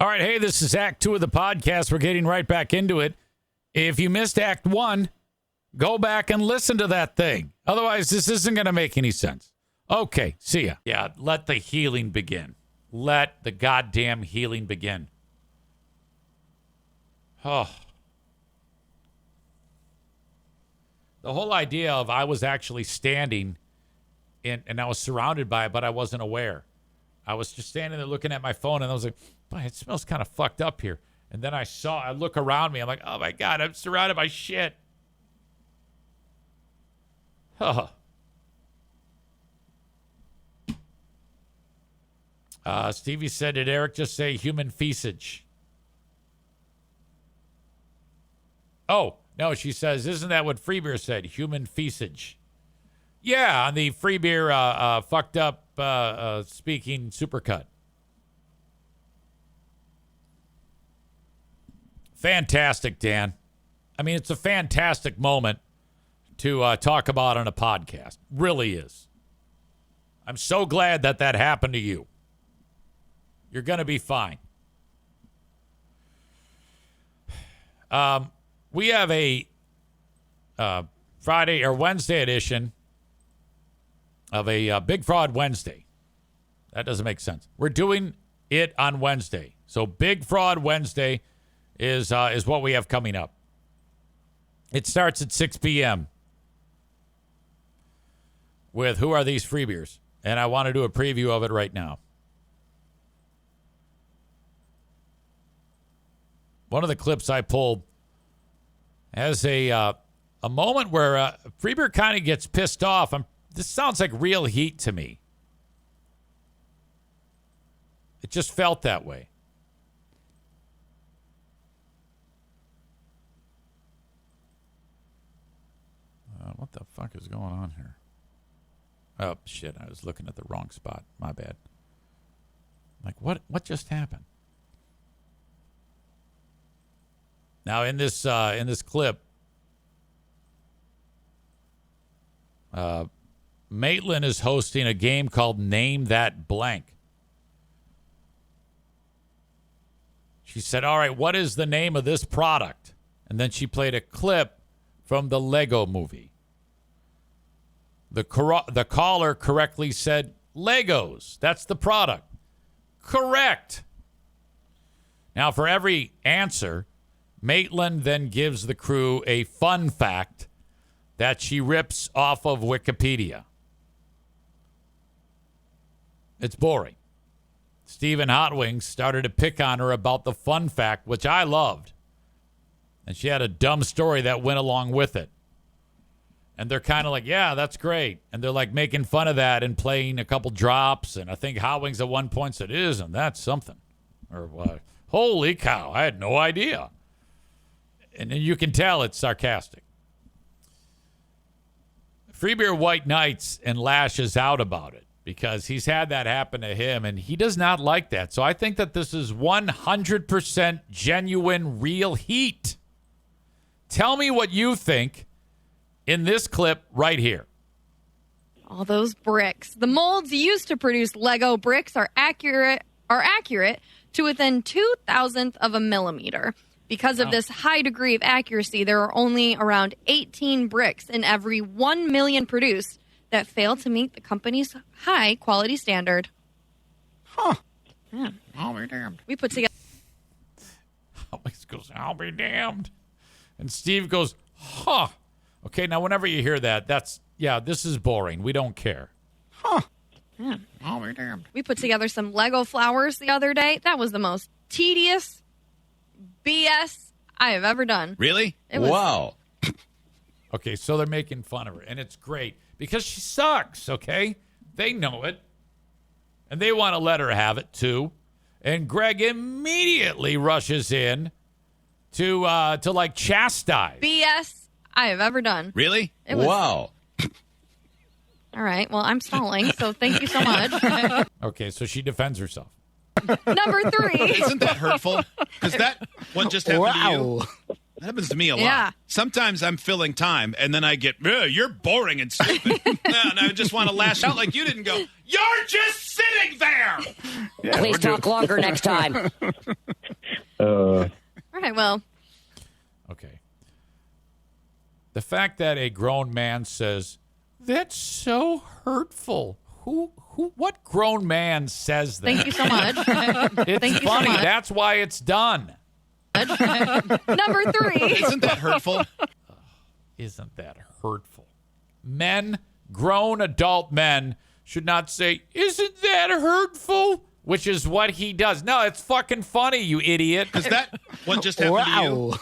All right, hey, this is Act 2 of the podcast. We're getting right back into it. If you missed Act 1, go back and listen to that thing. Otherwise, this isn't going to make any sense. Okay, see ya. Yeah, let the healing begin. Let the goddamn healing begin. Oh. The whole idea of I was actually standing and I was surrounded by it, but I wasn't aware. I was just standing there looking at my phone, and I was like, boy, it smells kind of fucked up here. And then I look around me. I'm like, oh, my God, I'm surrounded by shit. Huh. Stevie said, did Eric just say human feces? Oh, no, she says, isn't that what Free Beer said? Human feces. Yeah, on the Free Beer fucked up speaking supercut. Fantastic, Dan. I mean, it's a fantastic moment to talk about on a podcast. Really is. I'm so glad that happened to you. You're going to be fine. We have a Friday or Wednesday edition of a Big Fraud Wednesday. That doesn't make sense. We're doing it on Wednesday. So Big Fraud Wednesday is what we have coming up. It starts at 6 p.m. with Who Are These Free Beers? And I want to do a preview of it right now. One of the clips I pulled has a moment where Free Beer kind of gets pissed off. This sounds like real heat to me. It just felt that way. What the fuck is going on here? Oh, shit. I was looking at the wrong spot. My bad. Like, what just happened? Now, in this clip, Maitland is hosting a game called Name That Blank. She said, all right, what is the name of this product? And then she played a clip from the Lego movie. The caller correctly said, Legos. That's the product. Correct. Now, for every answer, Maitland then gives the crew a fun fact that she rips off of Wikipedia. It's boring. Stephen Hot Wings started to pick on her about the fun fact, which I loved. And she had a dumb story that went along with it. And they're kind of like, yeah, that's great. And they're like making fun of that and playing a couple drops. And I think Hot Wings at one point said, isn't that something? Or what? Holy cow, I had no idea. And you can tell it's sarcastic. Free Beer White Knights and lashes out about it because he's had that happen to him, and he does not like that. So I think that this is 100% genuine, real heat. Tell me what you think in this clip right here. All those bricks. The molds used to produce Lego bricks are accurate to within 0.002 of a millimeter. Because of this high degree of accuracy, there are only around 18 bricks in every 1 million produced that fail to meet the company's high quality standard. Huh. Yeah. I'll be damned. We put together. Alex goes, I'll be damned. And Steve goes, huh. Okay, now whenever you hear that, this is boring. We don't care. Huh. Yeah. I'll be damned. We put together some Lego flowers the other day. That was the most tedious BS I have ever done. Really? Wow. Okay, so they're making fun of her, and it's great because she sucks, okay? They know it, and they want to let her have it, too. And Greg immediately rushes in to like, chastise. BS I have ever done. Really? Wow. All right, well, I'm stalling, so thank you so much. Okay, so she defends herself. Number 3. Isn't that hurtful? Because that one just happened to you. That happens to me a lot. Yeah. Sometimes I'm filling time, and then I get, you're boring and stupid. And I just want to lash out like you didn't go, you're just sitting there. Yeah, Please talk longer next time. All right, well, Okay. The fact that a grown man says, that's so hurtful. What grown man says that? thank you so much. It's Thank you so funny. much. That's why it's done. Number 3. Isn't that hurtful? Isn't that hurtful? Men, grown adult men, should not say, isn't that hurtful? Which is what he does. No, it's fucking funny, you idiot. Is that what just happened to you? Wow.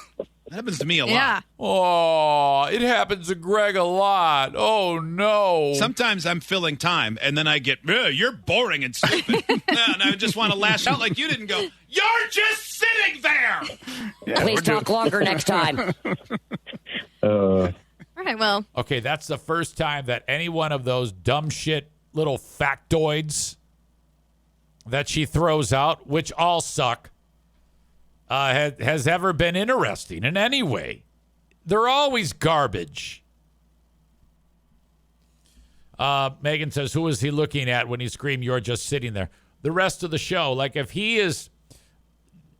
That happens to me a lot. Yeah. Oh, it happens to Greg a lot. Oh, no. Sometimes I'm filling time, and then I get, you're boring and stupid. And I just want to lash out like you didn't go, you're just sitting there. Yeah, Please talk longer next time. All right, well, Okay, that's the first time that any one of those dumb shit little factoids that she throws out, which all suck, has ever been interesting in any way. They're always garbage. Megan says, who is he looking at when he screamed, you're just sitting there? The rest of the show. Like, if he is,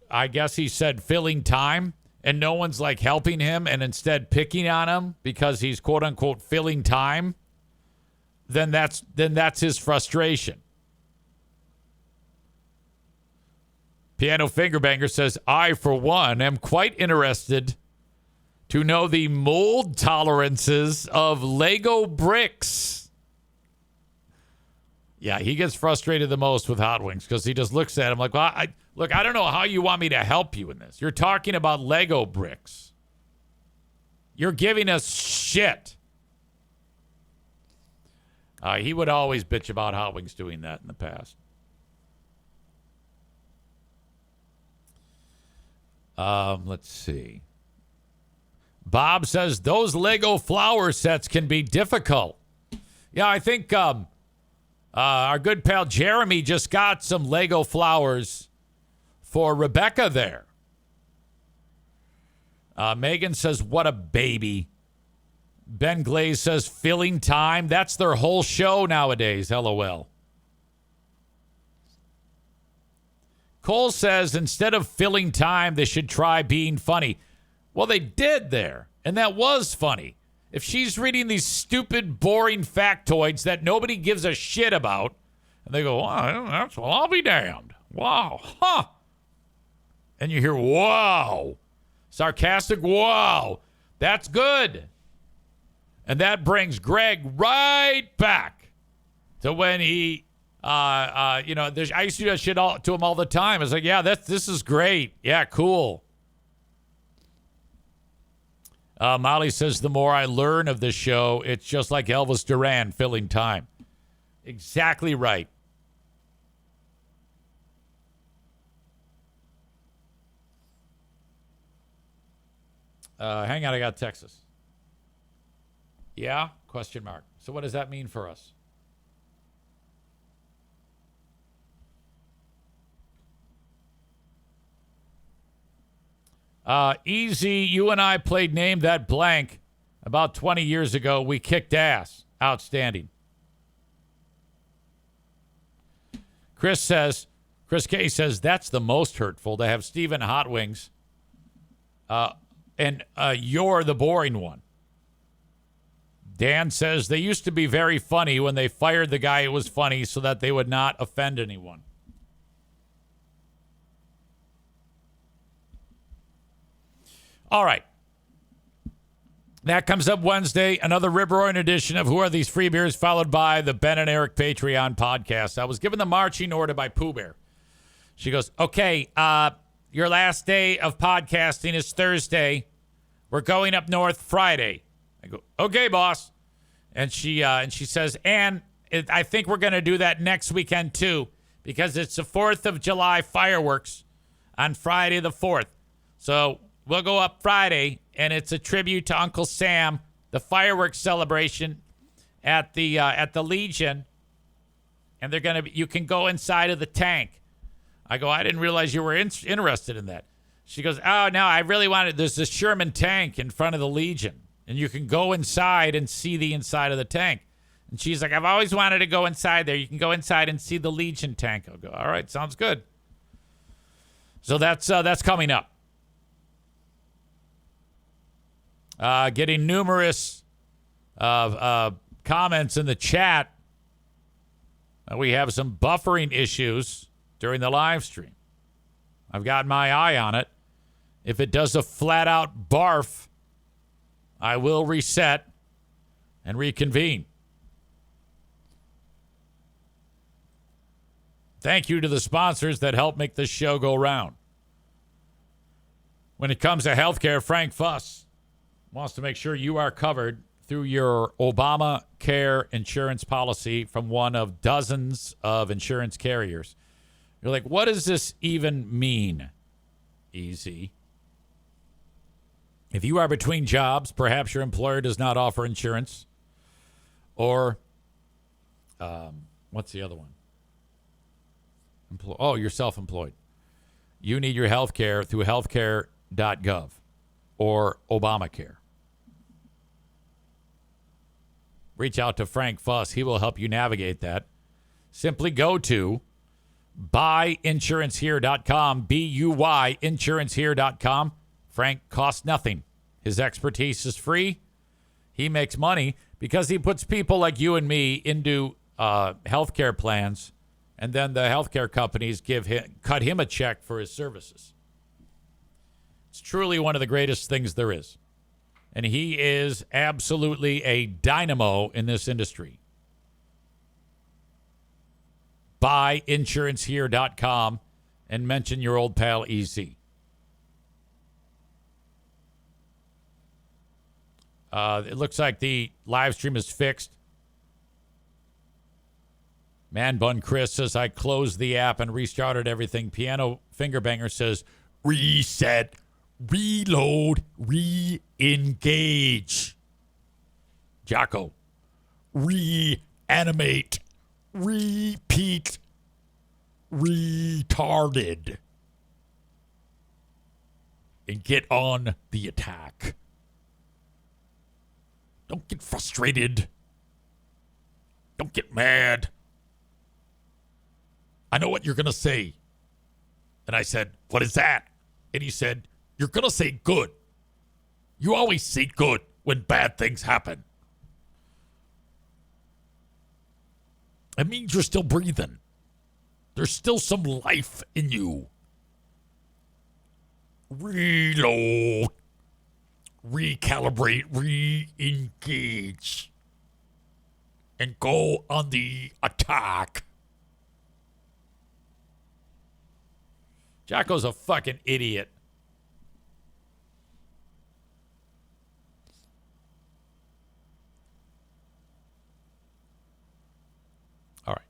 I guess he said, filling time, and no one's, like, helping him and instead picking on him because he's, quote-unquote, filling time, then that's his frustration. Piano Fingerbanger says, I, for one, am quite interested to know the mold tolerances of Lego bricks. Yeah, he gets frustrated the most with Hot Wings because he just looks at him like, well, I don't know how you want me to help you in this. You're talking about Lego bricks. You're giving us shit. He would always bitch about Hot Wings doing that in the past. Let's see. Bob says those Lego flower sets can be difficult. Yeah, I think our good pal Jeremy just got some Lego flowers for Rebecca there. Megan says, what a baby. Ben Glaze says, filling time. That's their whole show nowadays, LOL. Cole says, instead of filling time, they should try being funny. Well, they did there, and that was funny. If she's reading these stupid, boring factoids that nobody gives a shit about, and they go, well, I'll be damned. Wow. Huh. And you hear, wow. Sarcastic, wow. That's good. And that brings Greg right back to when he, I used to do that shit to him all the time. It's like, yeah, this is great. Yeah, cool. Molly says, the more I learn of this show, it's just like Elvis Duran filling time. Exactly right. Hang on, I got Texas. Yeah? Question mark. So what does that mean for us? Easy, you and I played Name That Blank about 20 years ago. We kicked ass. Outstanding. Chris K says, that's the most hurtful to have Steven Hot Wings. And you're the boring one. Dan says, they used to be very funny when they fired the guy who was funny so that they would not offend anyone. All right. That comes up Wednesday. Another Rip Roaring edition of Who Are These Free Beers, followed by the Ben and Eric Patreon podcast. I was given the marching order by Pooh Bear. She goes, okay, your last day of podcasting is Thursday. We're going up north Friday. I go, okay, boss. And she says, and I think we're going to do that next weekend, too, because it's the 4th of July fireworks on Friday the 4th. So we'll go up Friday, and it's a tribute to Uncle Sam, the fireworks celebration at the Legion, and you can go inside of the tank. I go, I didn't realize you were interested in that. She goes, oh, no, I really wanted, there's this Sherman tank in front of the Legion, and you can go inside and see the inside of the tank. And she's like, I've always wanted to go inside there. You can go inside and see the Legion tank. I'll go, all right, sounds good. So that's coming up. Getting numerous comments in the chat. We have some buffering issues during the live stream. I've got my eye on it. If it does a flat-out barf, I will reset and reconvene. Thank you to the sponsors that help make this show go round. When it comes to healthcare, Frank Fuss wants to make sure you are covered through your Obamacare insurance policy from one of dozens of insurance carriers. You're like, what does this even mean? Easy. If you are between jobs, perhaps your employer does not offer insurance. Or, what's the other one? You're self-employed. You need your health care through healthcare.gov or Obamacare. Reach out to Frank Fuss. He will help you navigate that. Simply go to buyinsurancehere.com, B-U-Y, insurancehere.com. Frank costs nothing. His expertise is free. He makes money because he puts people like you and me into healthcare plans, and then the healthcare companies cut him a check for his services. It's truly one of the greatest things there is. And he is absolutely a dynamo in this industry. Buyinsurancehere.com and mention your old pal EZ. It looks like the live stream is fixed. Man Bun Chris says, I closed the app and restarted everything. Piano Fingerbanger says, reset, reload, re-engage. Jocko, reanimate, repeat, retarded. And get on the attack. Don't get frustrated. Don't get mad. I know what you're going to say. And I said, what is that? And he said, you're going to say good. You always say good when bad things happen. It means you're still breathing. There's still some life in you. Reload. Recalibrate. Re-engage. And go on the attack. Jocko's a fucking idiot. All right.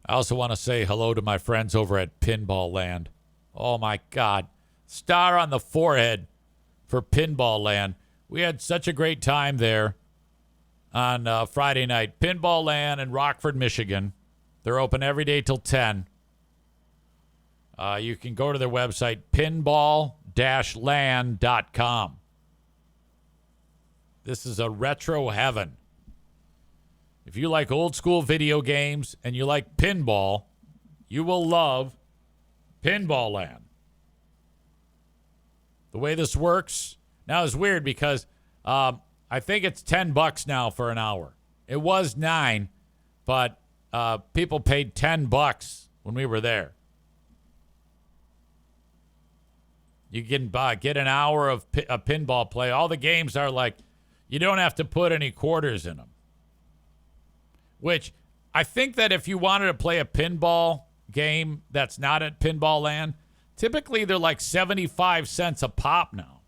I also want to say hello to my friends over at Pinball Land. Oh, my God. Star on the forehead for Pinball Land. We had such a great time there on Friday night. Pinball Land in Rockford, Michigan. They're open every day till 10. You can go to their website, pinball-land.com. This is a retro heaven. If you like old school video games and you like pinball, you will love Pinball Land. The way this works now is weird because I think it's $10 now for an hour. It was $9, but people paid $10 when we were there. You can get an hour of a pinball play. All the games are like, you don't have to put any quarters in them. Which, I think that if you wanted to play a pinball game that's not at Pinball Land, typically they're like 75 cents a pop now.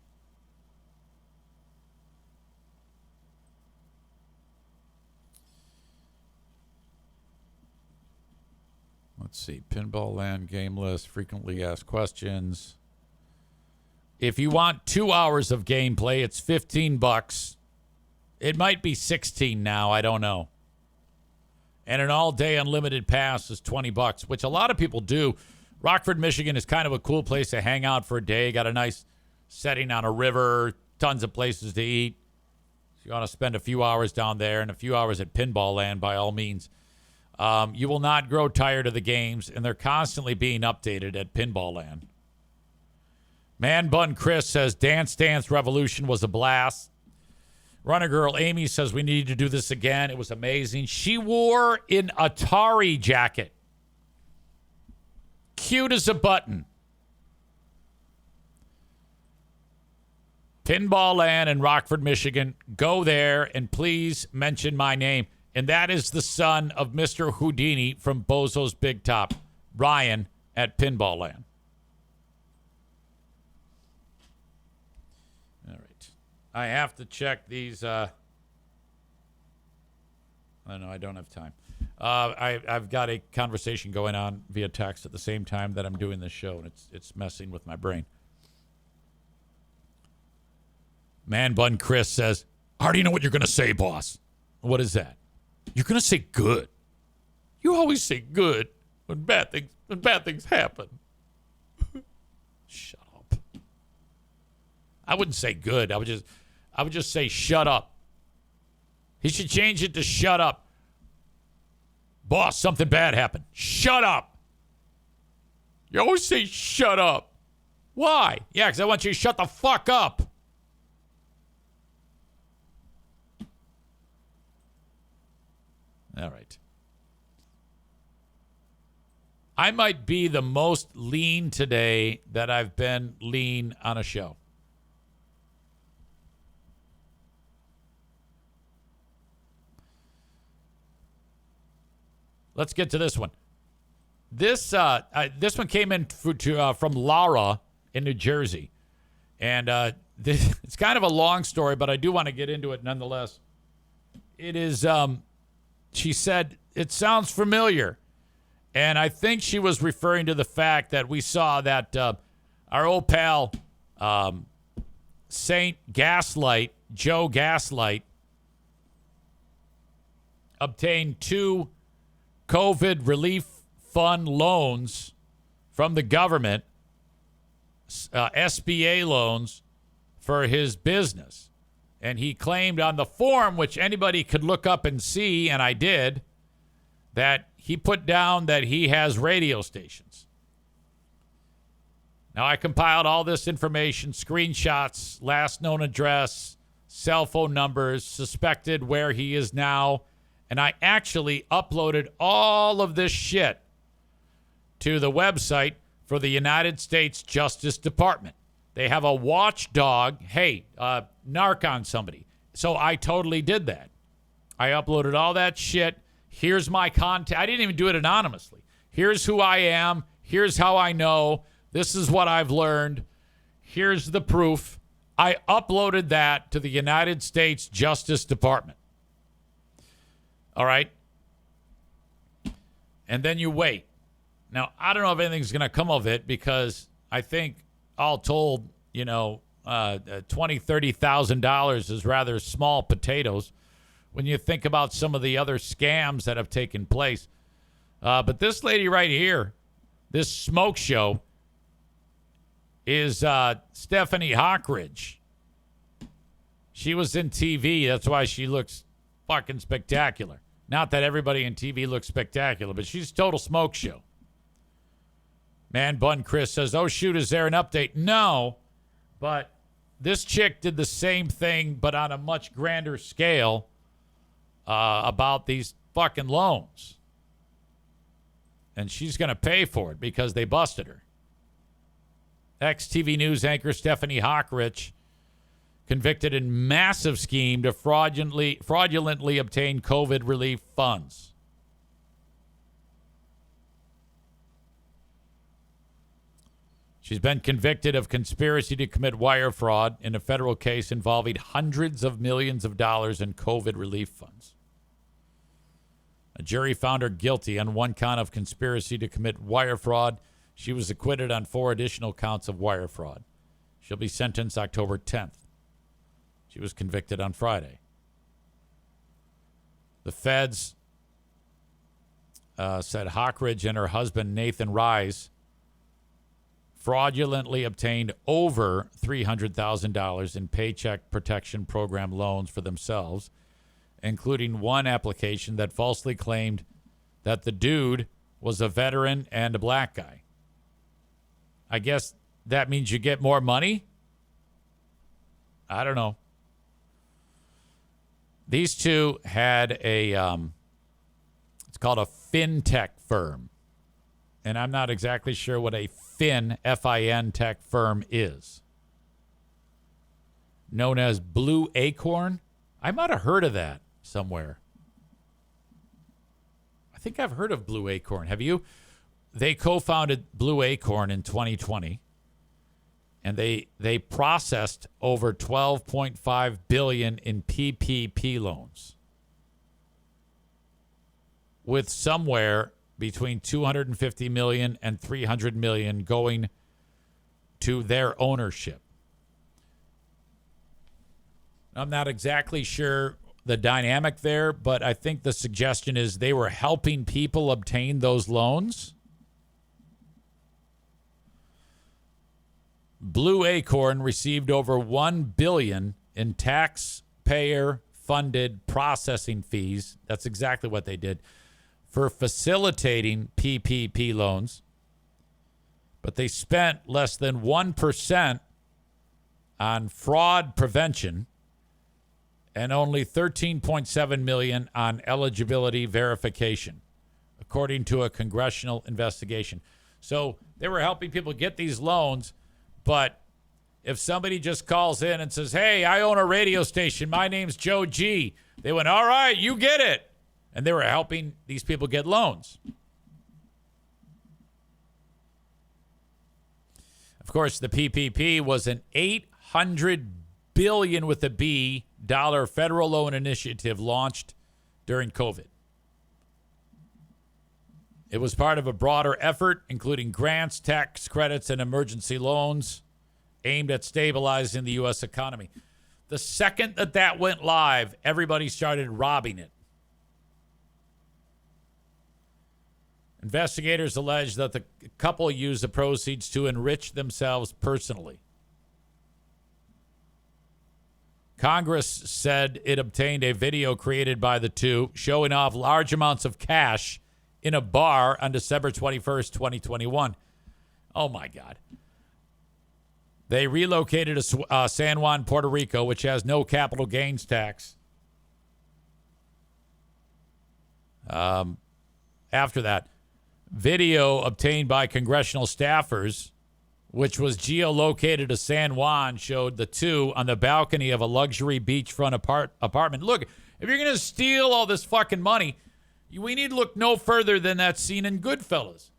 Let's see. Pinball Land game list, frequently asked questions. If you want 2 hours of gameplay, it's $15. It might be $16 now. I don't know. And an all-day unlimited pass is $20, which a lot of people do. Rockford, Michigan is kind of a cool place to hang out for a day. Got a nice setting on a river, tons of places to eat. If you want to spend a few hours down there and a few hours at Pinball Land, by all means. You will not grow tired of the games, and they're constantly being updated at Pinball Land. Man Bun Chris says Dance Dance Revolution was a blast. Runner Girl Amy says we need to do this again. It was amazing. She wore an Atari jacket. Cute as a button. Pinball Land in Rockford, Michigan. Go there and please mention my name. And that is the son of Mr. Houdini from Bozo's Big Top, Ryan at Pinball Land. All right. I have to check these. Oh, no, I don't have time. I've got a conversation going on via text at the same time that I'm doing this show, and it's messing with my brain. Man Bun Chris says, I already know what you're going to say, boss. What is that? You're going to say good. You always say good when bad things happen. Shut up. I wouldn't say good. I would just say shut up. He should change it to shut up. Boss, something bad happened. Shut up. You always say shut up. Why? Yeah, because I want you to shut the fuck up. All right. I might be the most lean today that I've been lean on a show. Let's get to this one. This one came in from Laura in New Jersey. And it's kind of a long story, but I do want to get into it nonetheless. It is... She said, it sounds familiar. And I think she was referring to the fact that we saw that our old pal, Saint Gaslight, Joe Gaslight, obtained 2 COVID relief fund loans from the government, SBA loans, for his business. And he claimed on the form, which anybody could look up and see, and I did, that he put down that he has radio stations. Now, I compiled all this information, screenshots, last known address, cell phone numbers, suspected where he is now, and I actually uploaded all of this shit to the website for the United States Justice Department. They have a watchdog. Hey, narc on somebody. So I totally did that. I uploaded all that shit. Here's my contact. I didn't even do it anonymously. Here's who I am. Here's how I know. This is what I've learned. Here's the proof. I uploaded that to the United States Justice Department. All right? And then you wait. Now, I don't know if anything's going to come of it because I think all told, $20,000, $30,000 is rather small potatoes when you think about some of the other scams that have taken place. But this lady right here, this smoke show, is Stephanie Hawkridge. She was in TV. That's why she looks fucking spectacular. Not that everybody in TV looks spectacular, but she's a total smoke show. Man Bun Chris says, oh, shoot, is there an update? No, but this chick did the same thing, but on a much grander scale about these fucking loans. And she's going to pay for it because they busted her. Ex-TV News anchor Stephanie Hawkridge convicted in massive scheme to fraudulently obtain COVID relief funds. She's been convicted of conspiracy to commit wire fraud in a federal case involving hundreds of millions of dollars in COVID relief funds. A jury found her guilty on 1 count of conspiracy to commit wire fraud. She was acquitted on 4 additional counts of wire fraud. She'll be sentenced October 10th. She was convicted on Friday. The feds said Hawkridge and her husband, Nathan Rise, fraudulently obtained over $300,000 in Paycheck Protection Program loans for themselves, including one application that falsely claimed that the dude was a veteran and a black guy. I guess that means you get more money? I don't know. These two had a, it's called a fintech firm. And I'm not exactly sure what a F-I-N tech firm is. Known as Blue Acorn. I might have heard of that somewhere. I think I've heard of Blue Acorn. Have you? They co-founded Blue Acorn in 2020. And they processed over $12.5 billion in PPP loans, with somewhere between $250 million and $300 million going to their ownership. I'm not exactly sure the dynamic there, but I think the suggestion is they were helping people obtain those loans. Blue Acorn received over $1 billion in taxpayer-funded processing fees. That's exactly what they did for facilitating PPP loans. But they spent less than 1% on fraud prevention and only $13.7 million on eligibility verification, according to a congressional investigation. So they were helping people get these loans. But if somebody just calls in and says, hey, I own a radio station, my name's Joe G., they went, all right, you get it. And they were helping these people get loans. Of course, the PPP was an $800 billion with a B dollar federal loan initiative launched during COVID. It was part of a broader effort, including grants, tax credits, and emergency loans aimed at stabilizing the U.S. economy. The second that went live, everybody started robbing it. Investigators allege that the couple used the proceeds to enrich themselves personally. Congress said it obtained a video created by the two showing off large amounts of cash in a bar on December 21st, 2021. Oh, my God. They relocated to San Juan, Puerto Rico, which has no capital gains tax. After that, video obtained by congressional staffers, which was geolocated to San Juan, showed the two on the balcony of a luxury beachfront apartment. Look, if you're going to steal all this fucking money, we need to look no further than that scene in Goodfellas,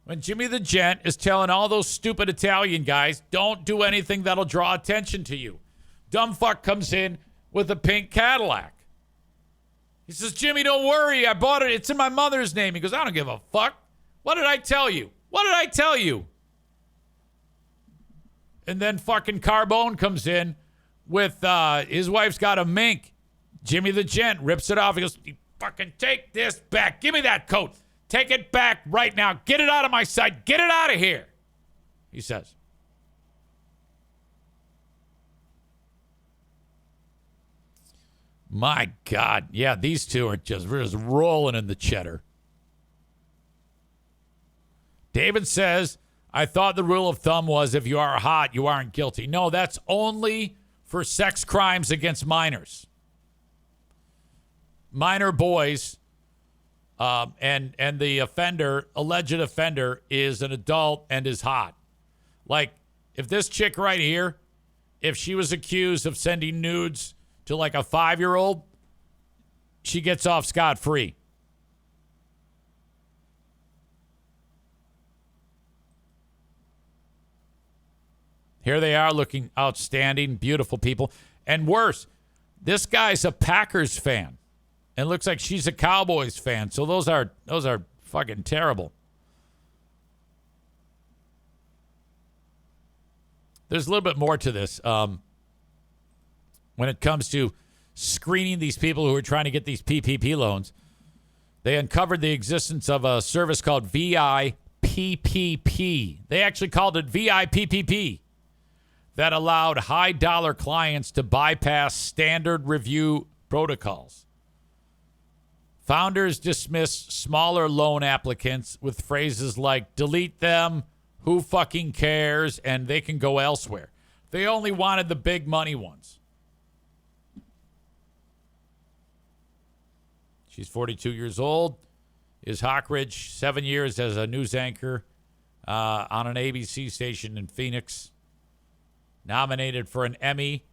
when Jimmy the Gent is telling all those stupid Italian guys, don't do anything that'll draw attention to you. Dumb fuck comes in with a pink Cadillac. He says, Jimmy, don't worry. I bought it. It's in my mother's name. He goes, I don't give a fuck. What did I tell you? What did I tell you? And then fucking Carbone comes in with his wife's got a mink. Jimmy the Gent rips it off. He goes, you fucking take this back. Give me that coat. Take it back right now. Get it out of my sight. Get it out of here, he says. My God. Yeah, these two are just rolling in the cheddar. David says, I thought the rule of thumb was if you are hot, you aren't guilty. No, that's only for sex crimes against minors. Minor boys, and the offender, alleged offender, is an adult and is hot. Like, if this chick right here, if she was accused of sending nudes to like a 5-year-old, she gets off scot-free. Here they are looking outstanding, beautiful people. And worse, this guy's a Packers fan. And looks like she's a Cowboys fan. So those are fucking terrible. There's a little bit more to this. When it comes to screening these people who are trying to get these PPP loans, they uncovered the existence of a service called VIP VIPPP. They actually called it VIPPP. That allowed high-dollar clients to bypass standard review protocols. Founders dismissed smaller loan applicants with phrases like, delete them, who fucking cares, and they can go elsewhere. They only wanted the big money ones. She's 42 years old. Is Hawkridge, 7 years as a news anchor on an ABC station in Phoenix. Nominated for an Emmy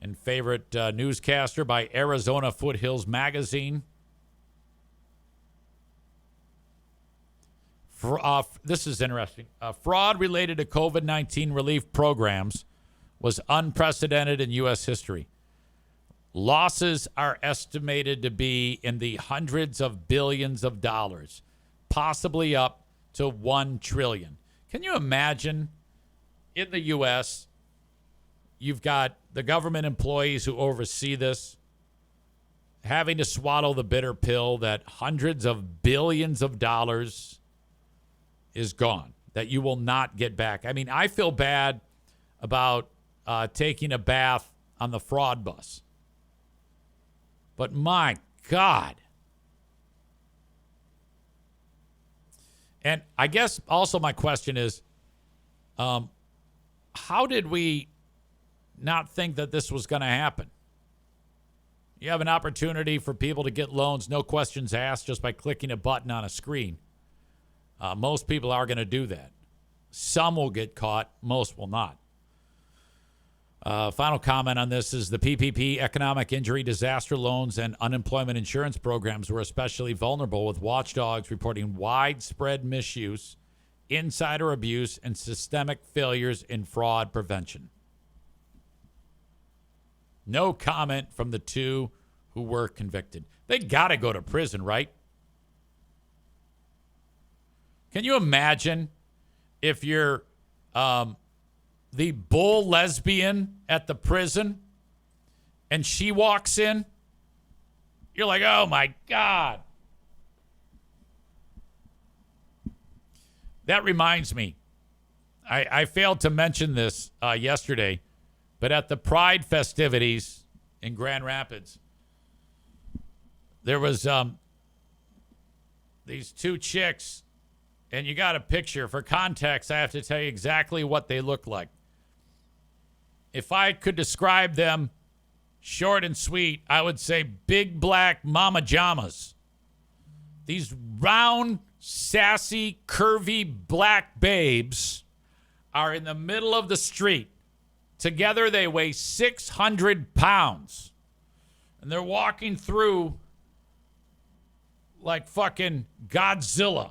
and favorite newscaster by Arizona Foothills Magazine. This is interesting. Fraud related to COVID-19 relief programs was unprecedented in U.S. history. Losses are estimated to be in the hundreds of billions of dollars, possibly up to $1 trillion. Can you imagine in the U.S., you've got the government employees who oversee this having to swallow the bitter pill that hundreds of billions of dollars is gone, that you will not get back. I mean, I feel bad about taking a bath on the fraud bus. But my God. And I guess also my question is, how did we not think that this was going to happen? You have an opportunity for people to get loans, no questions asked, just by clicking a button on a screen. Most people are going to do that. Some will get caught. Most will not. Final comment on this is the PPP, economic injury, disaster loans, and unemployment insurance programs were especially vulnerable, with watchdogs reporting widespread misuse, insider abuse, and systemic failures in fraud prevention. No comment from the two who were convicted. They got to go to prison, right? Can you imagine if you're the bull lesbian at the prison and she walks in? You're like, oh my God. That reminds me, I failed to mention this yesterday, but at the Pride festivities in Grand Rapids, there was these two chicks, and you got a picture. For context, I have to tell you exactly what they look like. If I could describe them short and sweet, I would say big black mama jamas. These round, sassy, curvy black babes are in the middle of the street. Together, they weigh 600 pounds. And they're walking through like fucking Godzilla.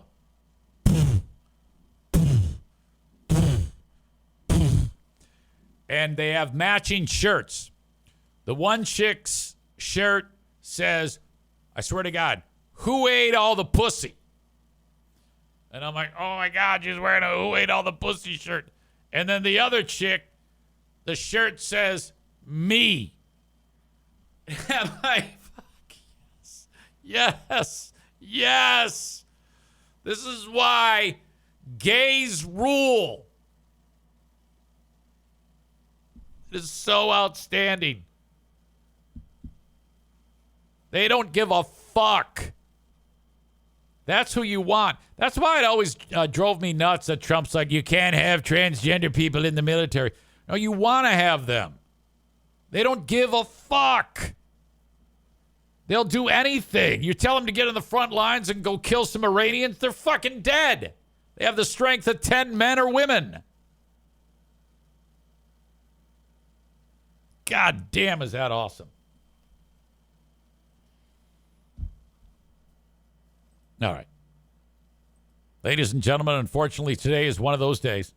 And they have matching shirts. The one chick's shirt says, I swear to God, who ate all the pussy? And I'm like, oh my God, she's wearing a who ate all the pussy shirt. And then the other chick, the shirt says, me. And I'm like, fuck yes. Yes. This is why gays rule. It is so outstanding. They don't give a fuck. That's who you want. That's why it always drove me nuts that Trump's like, you can't have transgender people in the military. No, you want to have them. They don't give a fuck. They'll do anything. You tell them to get on the front lines and go kill some Iranians, they're fucking dead. They have the strength of 10 men or women. God damn, is that awesome. All right. Ladies and gentlemen, unfortunately, today is one of those days.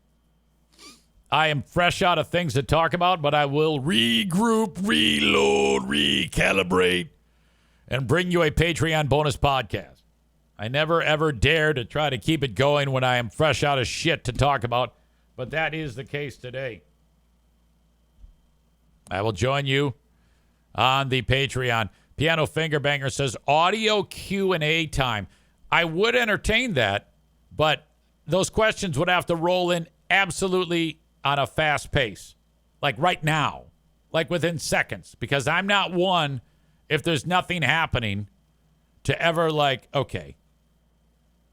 I am fresh out of things to talk about, but I will regroup, reload, recalibrate, and bring you a Patreon bonus podcast. I never, ever dare to try to keep it going when I am fresh out of shit to talk about, but that is the case today. I will join you on the Patreon. Piano Fingerbanger says, audio Q&A time. I would entertain that, but those questions would have to roll in absolutely on a fast pace, like right now, like within seconds, because I'm not one, if there's nothing happening, to ever like, okay.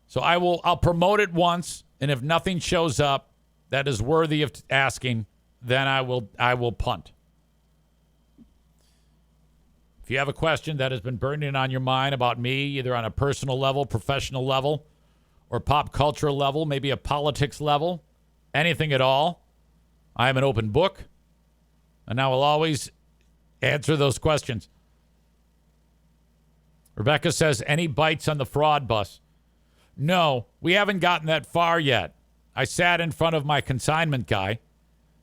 So I'll promote it once, and if nothing shows up that is worthy of asking, then I will punt. If you have a question that has been burning on your mind about me, either on a personal level, professional level, or pop culture level, maybe a politics level, anything at all, I am an open book, and I will always answer those questions. Rebecca says, any bites on the fraud bus? No, we haven't gotten that far yet. I sat in front of my consignment guy,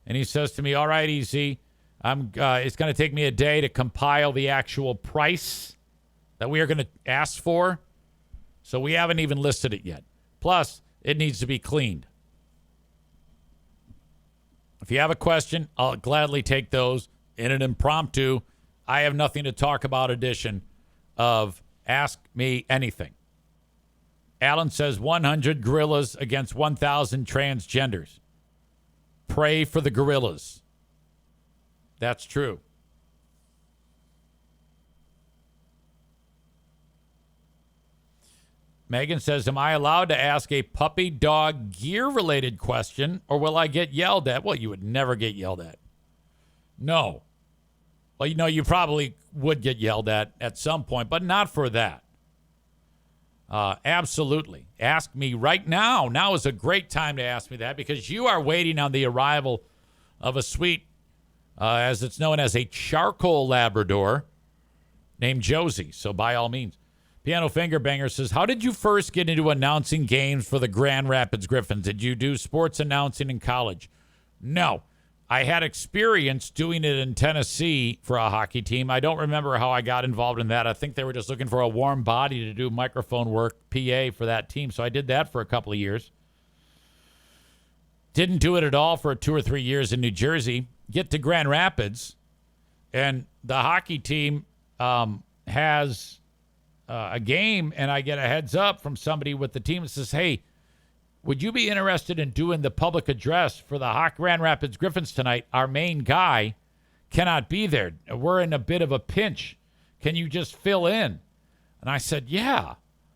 and he says to me, all right, EZ, it's going to take me a day to compile the actual price that we are going to ask for. So we haven't even listed it yet. Plus, it needs to be cleaned. If you have a question, I'll gladly take those in an impromptu, I have nothing to talk about edition of Ask Me Anything. Alan says 100 gorillas against 1,000 transgenders. Pray for the gorillas. That's true. Megan says, am I allowed to ask a puppy dog gear related question, or will I get yelled at? Well, you would never get yelled at. No. Well, you probably would get yelled at some point, but not for that. Absolutely. Ask me right now. Now is a great time to ask me that, because you are waiting on the arrival of a sweet, as it's known as a charcoal Labrador named Josie. So by all means. Piano Finger Banger says, how did you first get into announcing games for the Grand Rapids Griffins? Did you do sports announcing in college? No. I had experience doing it in Tennessee for a hockey team. I don't remember how I got involved in that. I think they were just looking for a warm body to do microphone work, PA, for that team. So I did that for a couple of years. Didn't do it at all for 2 or 3 years in New Jersey. Get to Grand Rapids, and the hockey team has a game, and I get a heads up from somebody with the team that says, hey, would you be interested in doing the public address for the Grand Rapids Griffins tonight? Our main guy cannot be there. We're in a bit of a pinch. Can you just fill in? And I said, yeah,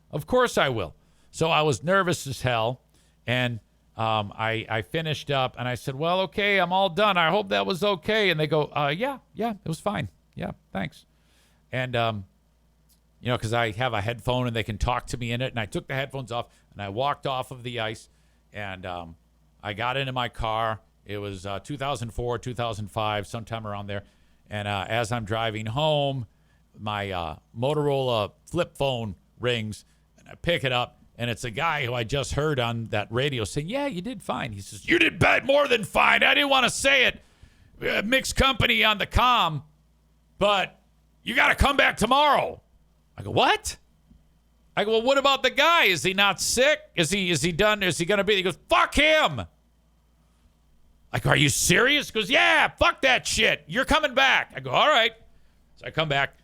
of course I will. So I was nervous as hell, and I finished up, and I said, well, okay, I'm all done. I hope that was okay. And they go, yeah, it was fine. Yeah, thanks. And, because I have a headphone and they can talk to me in it. And I took the headphones off and I walked off of the ice, and I got into my car. It was 2004, 2005, sometime around there. And as I'm driving home, my Motorola flip phone rings, and I pick it up, and it's a guy who I just heard on that radio saying, yeah, you did fine. He says, you did more than fine. I didn't want to say it. Mixed company on the comm, but you got to come back tomorrow. I go, what? I go, well, what about the guy? Is he not sick? Is he done? Is he going to be? He goes, fuck him. I go, are you serious? He goes, yeah, fuck that shit. You're coming back. I go, all right. So I come back,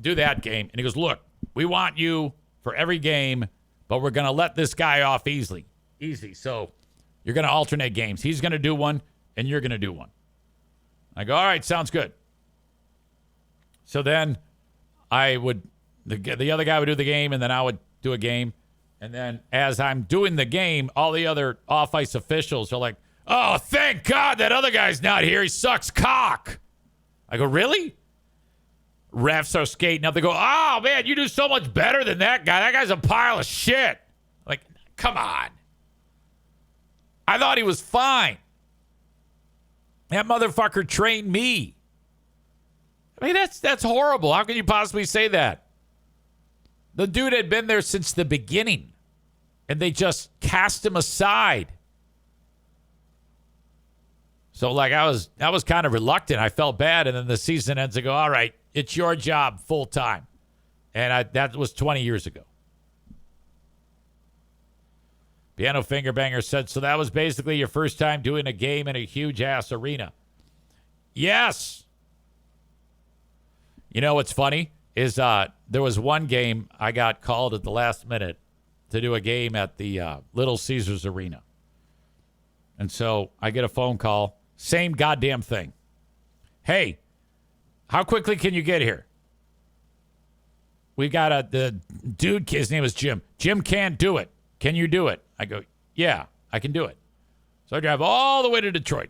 do that game. And he goes, look, we want you for every game, but we're going to let this guy off easy. So you're going to alternate games. He's going to do one, and you're going to do one. I go, all right, sounds good. So then the other guy would do the game, and then I would do a game. And then as I'm doing the game, all the other off-ice officials are like, oh, thank God that other guy's not here. He sucks cock. I go, really? Refs are skating up. They go, oh, man, you do so much better than that guy. That guy's a pile of shit. Like, come on. I thought he was fine. That motherfucker trained me. I mean, that's horrible. How can you possibly say that? The dude had been there since the beginning, and they just cast him aside. So, like, I was kind of reluctant. I felt bad, and then the season ends. I go, all right, it's your job full time. And that was 20 years ago. Piano Finger Banger said, so that was basically your first time doing a game in a huge-ass arena. Yes. You know what's funny is there was one game I got called at the last minute to do a game at the Little Caesars Arena. And so I get a phone call. Same goddamn thing. Hey, how quickly can you get here? We got the dude, his name is Jim. Jim can't do it. Can you do it? I go, yeah, I can do it. So I drive all the way to Detroit.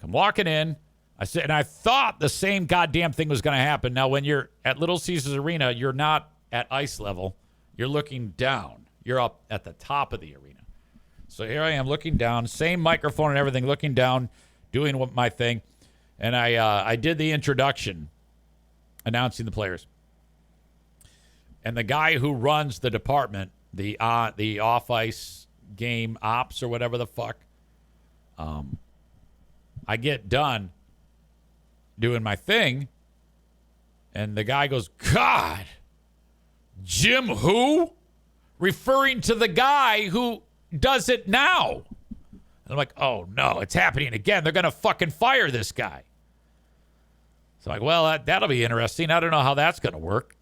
I'm walking in. I said, and I thought the same goddamn thing was going to happen. Now, when you're at Little Caesars Arena, you're not at ice level. You're looking down. You're up at the top of the arena. So here I am looking down, same microphone and everything, looking down, doing my thing. And I did the introduction, announcing the players. And the guy who runs the department, the off-ice game ops or whatever the fuck, I get done doing my thing, and the guy goes, God, Jim who? Referring to the guy who does it now. And I'm like, oh, no, it's happening again. They're going to fucking fire this guy. So I'm like, well, that'll be interesting. I don't know how that's going to work.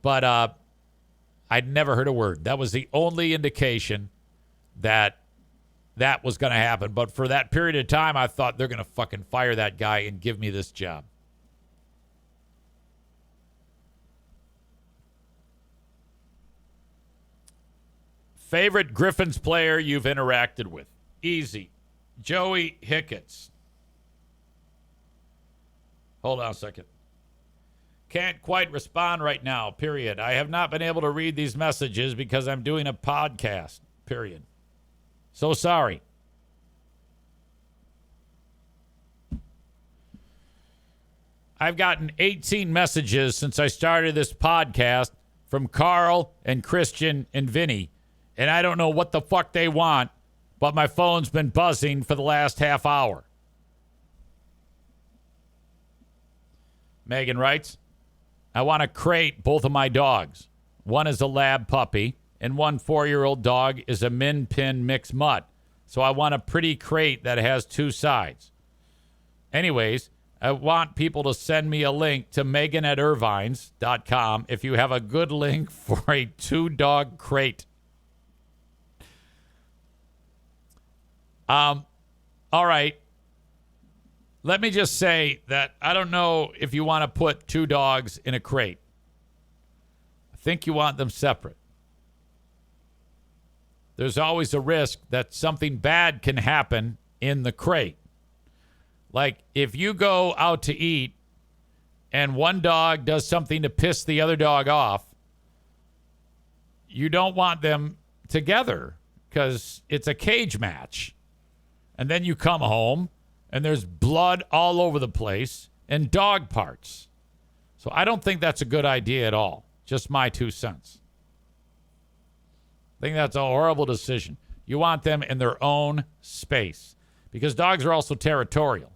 But I'd never heard a word. That was the only indication that was going to happen. But for that period of time, I thought they're going to fucking fire that guy and give me this job. Favorite Griffins player you've interacted with? Easy. Joey Hicketts. Hold on a second. Can't quite respond right now, period. I have not been able to read these messages because I'm doing a podcast, period. So sorry. I've gotten 18 messages since I started this podcast from Carl and Christian and Vinny, and I don't know what the fuck they want, but my phone's been buzzing for the last half hour. Megan writes, I want to crate both of my dogs. One is a lab puppy, and one 4-year-old dog is a min pin mixed mutt. So I want a pretty crate that has two sides. Anyways, I want people to send me a link to megan@irvines.com if you have a good link for a 2-dog crate. All right. Let me just say that I don't know if you want to put 2 dogs in a crate. I think you want them separate. There's always a risk that something bad can happen in the crate. Like if you go out to eat and one dog does something to piss the other dog off, you don't want them together because it's a cage match. And then you come home and there's blood all over the place and dog parts. So I don't think that's a good idea at all. Just my 2 cents. I think that's a horrible decision. You want them in their own space because dogs are also territorial.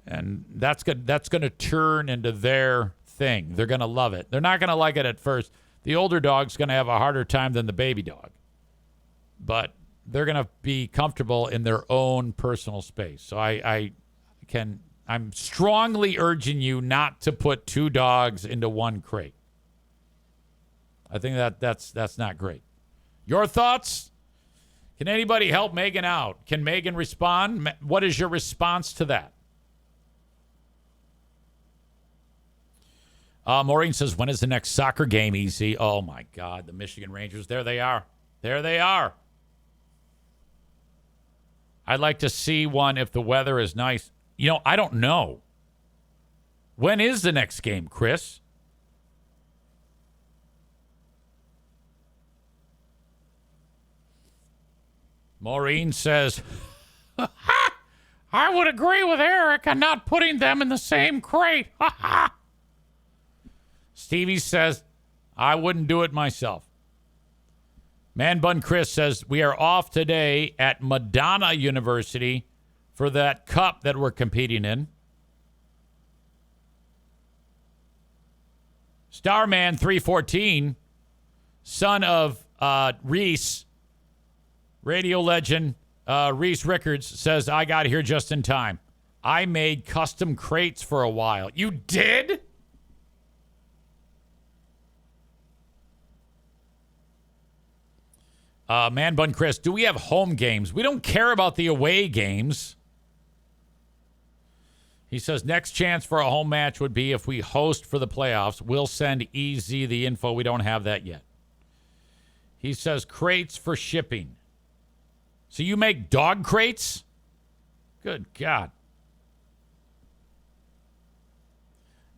And that's going to turn into their thing. They're going to love it. They're not going to like it at first. The older dog's going to have a harder time than the baby dog. But they're going to be comfortable in their own personal space. So I'm strongly urging you not to put 2 dogs into one crate. I think that's not great. Your thoughts? Can anybody help Megan out? Can Megan respond? What is your response to that? Maureen says, when is the next soccer game, Easy? Oh, my God. The Michigan Rangers. There they are. There they are. I'd like to see one if the weather is nice. You know, I don't know. When is the next game, Chris? Maureen says, I would agree with Eric on not putting them in the same crate. Stevie says, I wouldn't do it myself. Man Bun Chris says, we are off today at Madonna University for that cup that we're competing in. Starman 314, son of Reese, radio legend Reese Rickards, says, I got here just in time. I made custom crates for a while. You did? Man Bun Chris, do we have home games? We don't care about the away games. He says, next chance for a home match would be if we host for the playoffs. We'll send EZ the info. We don't have that yet. He says, crates for shipping. So you make dog crates? Good God.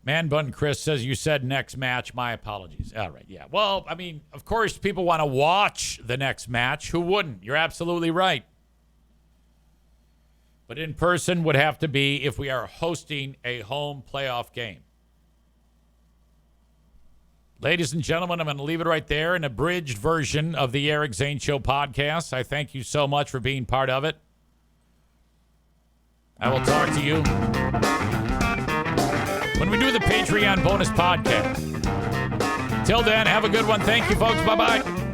Man Bun Chris says, you said next match. My apologies. All right, yeah. Well, I mean, of course, people want to watch the next match. Who wouldn't? You're absolutely right. But in person would have to be if we are hosting a home playoff game. Ladies and gentlemen, I'm going to leave it right there. An abridged version of the Eric Zane Show podcast. I thank you so much for being part of it. I will talk to you when we do the Patreon bonus podcast. Till then, have a good one. Thank you, folks. Bye-bye.